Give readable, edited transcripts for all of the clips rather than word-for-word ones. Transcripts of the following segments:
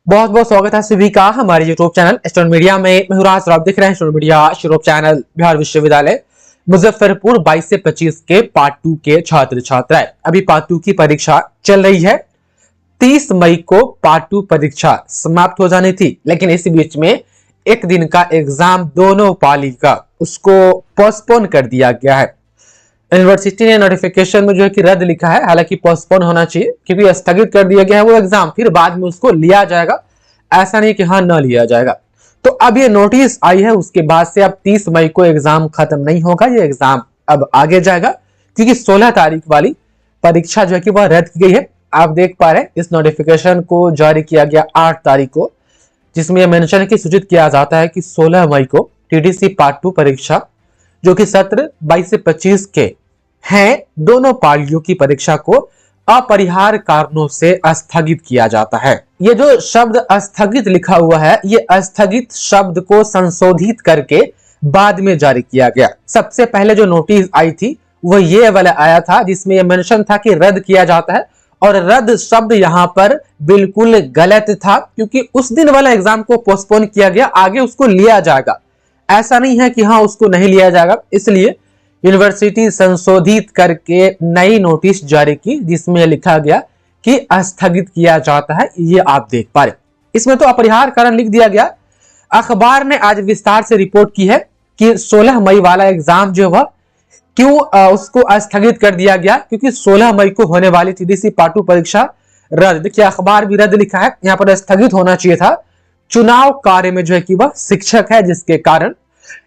बहुत बहुत स्वागत है सभी का हमारे यूट्यूब चैनल स्टूडेंट मीडिया में। मैं राज आप देख रहे हैं student media YouTube channel. Bihar विश्वविद्यालय मुजफ्फरपुर 22 से 25 के पार्ट 2 के छात्र छात्राएं, अभी पार्ट 2 की परीक्षा चल रही है। 30 मई को पार्ट 2 परीक्षा समाप्त हो जानी थी, लेकिन इस बीच में एक दिन का एग्जाम दोनों पाली का उसको पोस्टपोन कर दिया गया है। यूनिवर्सिटी ने नोटिफिकेशन में जो है कि रद्द लिखा है, हालांकि पोस्टपोन होना चाहिए क्योंकि स्थगित कर दिया गया है वो एग्जाम, फिर बाद में उसको लिया जाएगा, ऐसा नहीं कि हाँ न लिया जाएगा। तो अब ये नोटिस आई है, उसके बाद से अब 30 मई को एग्जाम खत्म नहीं होगा, ये एग्जाम अब आगे जाएगा क्योंकि 16 तारीख वाली परीक्षा जो है कि वह रद्द की गई है। आप देख पा रहे हैं इस नोटिफिकेशन को जारी किया गया 8 तारीख को, जिसमें यह मेंशन की सूचित किया जाता है कि 16 मई को टीडीसी पार्ट 2 परीक्षा जो कि सत्र 22 से 25 के हैं, दोनों पालियों की परीक्षा को अपरिहार्य कारणों से स्थगित किया जाता है। ये जो शब्द स्थगित लिखा हुआ है, ये स्थगित शब्द को संशोधित करके बाद में जारी किया गया। सबसे पहले जो नोटिस आई थी वो ये वाला आया था, जिसमें यह मेंशन था कि रद्द किया जाता है, और रद्द शब्द यहां पर बिल्कुल गलत था क्योंकि उस दिन वाला एग्जाम को पोस्टपोन किया गया, आगे उसको लिया जाएगा, ऐसा नहीं है कि हाँ उसको नहीं लिया जाएगा। इसलिए यूनिवर्सिटी संशोधित करके नई नोटिस जारी की, जिसमें लिखा गया कि स्थगित किया जाता है। ये आप देख पा रहे, इसमें तो अपरिहार्य कारण लिख दिया गया। अखबार ने आज विस्तार से रिपोर्ट की है कि 16 मई वाला एग्जाम जो है क्यों उसको स्थगित कर दिया गया, क्योंकि 16 मई को होने वाली टीडीसी पार्ट 2 परीक्षा रद्द, देखिए अखबार भी रद्द लिखा है, यहाँ पर स्थगित होना चाहिए था। चुनाव कार्य में जो है कि वह शिक्षक है, जिसके कारण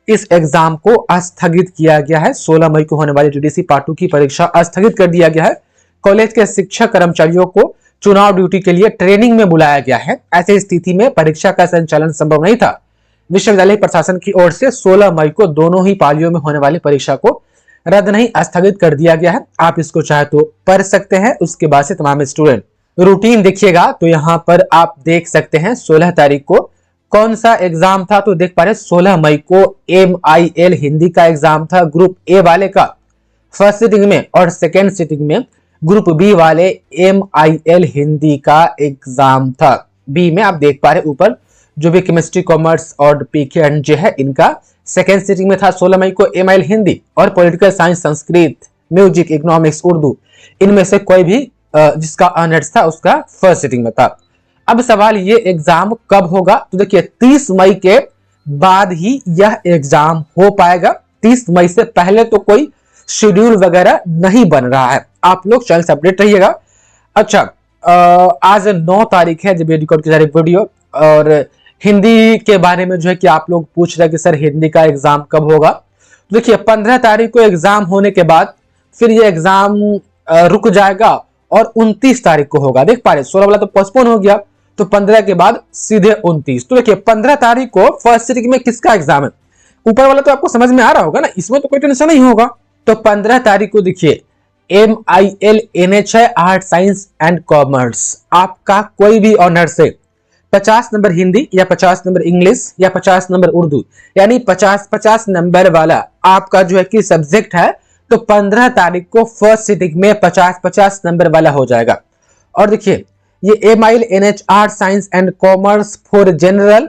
इस एग्जाम को स्थगित किया गया है। 16 मई को होने वाली टीडीसी पार्ट 2 की परीक्षा स्थगित कर दिया गया है। कॉलेज के शिक्षक कर्मचारियों को चुनाव ड्यूटी के लिए ट्रेनिंग में बुलाया गया है। ऐसी स्थिति में परीक्षा का संचालन संभव नहीं था। विश्वविद्यालय प्रशासन की ओर से 16 मई को दोनों ही पालियों में होने वाली परीक्षा को रद्द नहीं स्थगित कर दिया गया है। आप इसको चाहे तो पढ़ सकते हैं। उसके बाद से तमाम स्टूडेंट रूटीन देखिएगा तो यहाँ पर आप देख सकते हैं 16 तारीख को कौन सा एग्जाम था, तो देख पा रहे 16 मई को MIL हिंदी का एग्जाम था ग्रुप ए वाले का फर्स्ट सिटिंग में, और सेकेंड सिटिंग में ग्रुप बी वाले MIL हिंदी का एग्जाम था। बी में आप देख पा रहे ऊपर जो भी केमिस्ट्री, कॉमर्स और पीके एंड जे है, इनका सेकेंड सिटिंग में था 16 मई को MIL हिंदी, और political science, Sanskrit, music, economics, Urdu, इनमें से कोई भी जिसका ऑनर्स था उसका फर्स्ट सिटिंग में था। अब सवाल ये एग्जाम कब होगा, तो देखिए 30 मई के बाद ही यह एग्जाम हो पाएगा। 30 मई से पहले तो कोई शेड्यूल वगैरह नहीं बन रहा है। आप लोग चैनल से अपडेट रहिएगा। अच्छा, आज 9 तारीख है जब ये रिकॉर्ड की जा रही वीडियो, और हिंदी के बारे में जो है कि आप लोग पूछ रहे हैं कि सर हिंदी का एग्जाम कब होगा। तो देखिए 15 तारीख को एग्जाम होने के बाद फिर ये एग्जाम रुक जाएगा और 29 तारीख को होगा। देख पा रहे 16 वाला तो पोस्टपोन हो गया, तो 15 के बाद सीधे 29। तो देखिए 15 तारीख को फर्स्ट सिटिंग में किसका एग्जाम है, ऊपर वाला तो आपको समझ में आ रहा होगा ना, इसमें तो कोई टेंशन नहीं होगा। तो 15 तारीख को देखिए MIL NH है आर्ट, साइंस एंड कॉमर्स, आपका कोई भी ऑनर्स है, 50 नंबर हिंदी या 50 नंबर इंग्लिश या 50 नंबर उर्दू, यानी 50-50 नंबर वाला आपका जो है कि सब्जेक्ट है, तो 15 तारीख को फर्स्ट सिटिंग में 50-50 नंबर वाला हो जाएगा। और देखिए ये MIL NH art, science and commerce for general,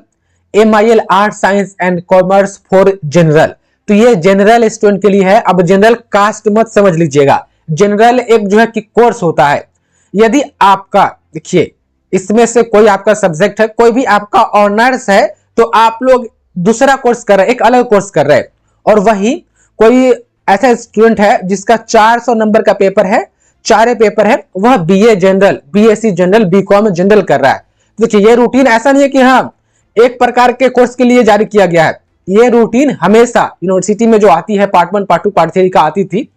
MIL art, science and commerce for general, तो ये जनरल स्टूडेंट के लिए है। अब जनरल कास्ट मत समझ लीजिएगा, जनरल एक जो है कि कोर्स होता है। यदि आपका देखिए इसमें से कोई आपका सब्जेक्ट है, कोई भी आपका ऑनर्स है, तो आप लोग दूसरा कोर्स कर रहे हैं, एक अलग कोर्स कर रहे हैं, और वही कोई ऐसा स्टूडेंट है जिसका 400 नंबर का पेपर है, 4 पेपर है, वह BA general, BSc general, BCom general कर रहा है। देखिए ये रूटीन ऐसा नहीं है कि हाँ एक प्रकार के कोर्स के लिए जारी किया गया है। ये रूटीन हमेशा यूनिवर्सिटी में जो आती है पार्ट 1, पार्ट 2, पार्ट 3 का आती थी,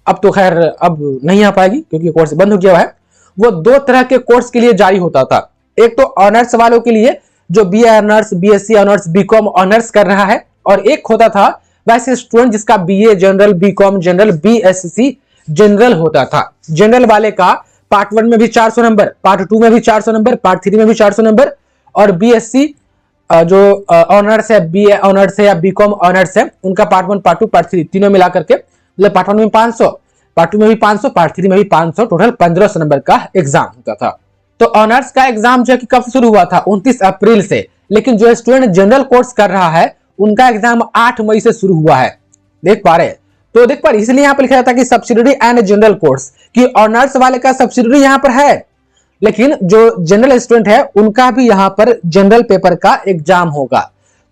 अब तो खैर अब नहीं आ पाएगी क्योंकि कोर्स बंद हो गया है। वो 2 तरह के कोर्स के लिए जारी होता था, एक तो ऑनर्स वालों के लिए जो BA honours, BSc honours, BCom honours कर रहा है, और एक होता था वैसे स्टूडेंट जिसका BA general, BCom general, BSc general होता था। जनरल वाले का पार्ट 1 में भी 400 नंबर, पार्ट 2 में भी 400 नंबर, पार्ट 3 में भी 400 नंबर, और BSc जो ऑनर्स है, BA ऑनर्स है या BCom ऑनर्स है, उनका पार्ट 1, पार्ट 2, पार्ट 3 तीनों मिला करके मतलब पार्ट 1 में 500, पार्ट 2 में भी 500, पार्ट 3 में भी 500, टोटल 1500 नंबर का एग्जाम होता था। तो ऑनर्स का एग्जाम जो है कि कब शुरू हुआ था, 29 अप्रैल से। लेकिन जो स्टूडेंट जनरल कोर्स कर रहा है उनका एग्जाम 8 मई से शुरू हुआ है। देख पा रहे हैं? तो देख पा रहे, इसलिए यहां पर लिखा जाता है कि सब्सिडरी एंड जनरल कोर्स, कि ऑनर्स वाले का सब्सिडरी यहां पर है, लेकिन जो जनरल स्टूडेंट है उनका भी यहां पर जनरल पेपर का एग्जाम होगा।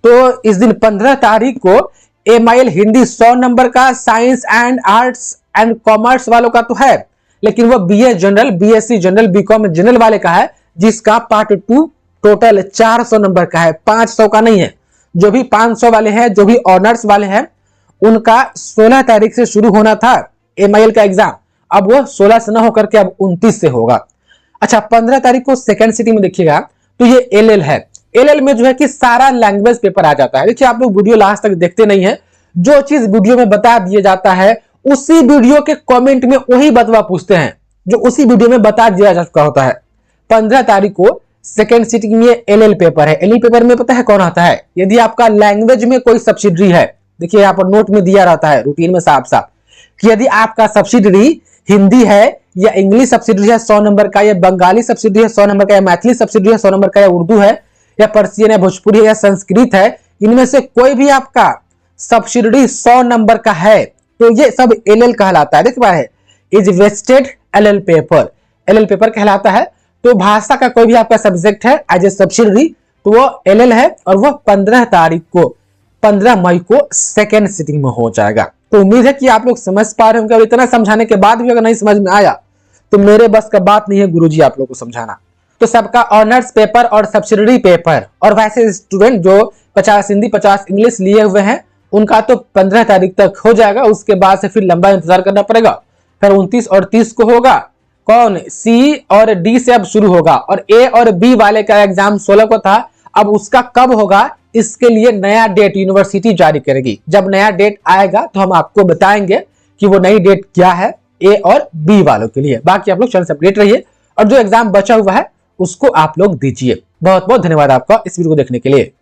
तो इस दिन 15 तारीख को एमआईएल हिंदी 100 नंबर का, science and arts and commerce वालों का तो है, लेकिन वो BA general, BSc general, BCom general वाले का है, जिसका पार्ट 2 टोटल 400 नंबर का है, 500 का नहीं है। जो भी 500 वाले हैं, जो भी ऑनर्स वाले हैं, उनका 16 तारीख से शुरू होना था एमआईएल का एग्जाम, अब वो 16 से ना होकर के अब 29 से होगा। अच्छा, 15 तारीख को सेकंड सिटी में देखिएगा तो ये एलएल है। एलएल में जो है कि सारा लैंग्वेज पेपर आ जाता है। देखिए, आप लोग वीडियो लास्ट तक देखते नहीं है, जो चीज वीडियो में बता दिया जाता है उसी वीडियो के कमेंट में वही बतवा पूछते हैं जो उसी वीडियो में बता दिया जा चुका होता है। 15 तारीख को सेकेंड सिटिंग में एलएल पेपर है। एलएल पेपर में पता है कौन आता है? यदि आपका लैंग्वेज में कोई सब्सिडरी है, देखिए यहाँ पर नोट में दिया रहता है रूटीन में साफ साफ कि यदि आपका सब्सिडरी हिंदी है या इंग्लिश सब्सिडरी है 100 नंबर का, या बंगाली सब्सिडरी है 100 नंबर का, या मैथिली सब्सिडरी है 100 नंबर का, या उर्दू है या पर्सियन है, भोजपुरी है या संस्कृत है, इनमें से कोई भी आपका सब्सिडरी 100 नंबर का है तो ये सब एलएल कहलाता है। देख पा रहे, is wasted LL paper, LL paper कहलाता है। तो भाषा का कोई भी आपका सब्जेक्ट है एज ए सब्सिडरी तो वो एलएल है, और वो 15 तारीख को, 15 मई को सेकेंड सिटिंग में हो जाएगा। तो उम्मीद है कि आप लोग समझ पा रहे होंगे। और इतना समझाने के बाद भी अगर नहीं समझ में आया तो मेरे बस का बात नहीं है गुरुजी आप लोग को समझाना। तो सबका ऑनर्स पेपर और सब्सिडरी पेपर, और वैसे स्टूडेंट जो 50 हिंदी 50 इंग्लिश लिए हुए हैं उनका तो 15 तारीख तक हो जाएगा। उसके बाद से फिर लंबा इंतजार करना पड़ेगा। फिर 29 और 30 को होगा। कौन? सी और डी से अब शुरू होगा। और ए और बी वाले का एग्जाम 16 को था, अब उसका कब होगा इसके लिए नया डेट यूनिवर्सिटी जारी करेगी। जब नया डेट आएगा तो हम आपको बताएंगे कि वो नई डेट क्या है ए और बी वालों के लिए। बाकी आप लोग चैनल से अपडेट रहिए, और जो एग्जाम बचा हुआ है उसको आप लोग दीजिए। बहुत बहुत धन्यवाद आपका इस वीडियो को देखने के लिए।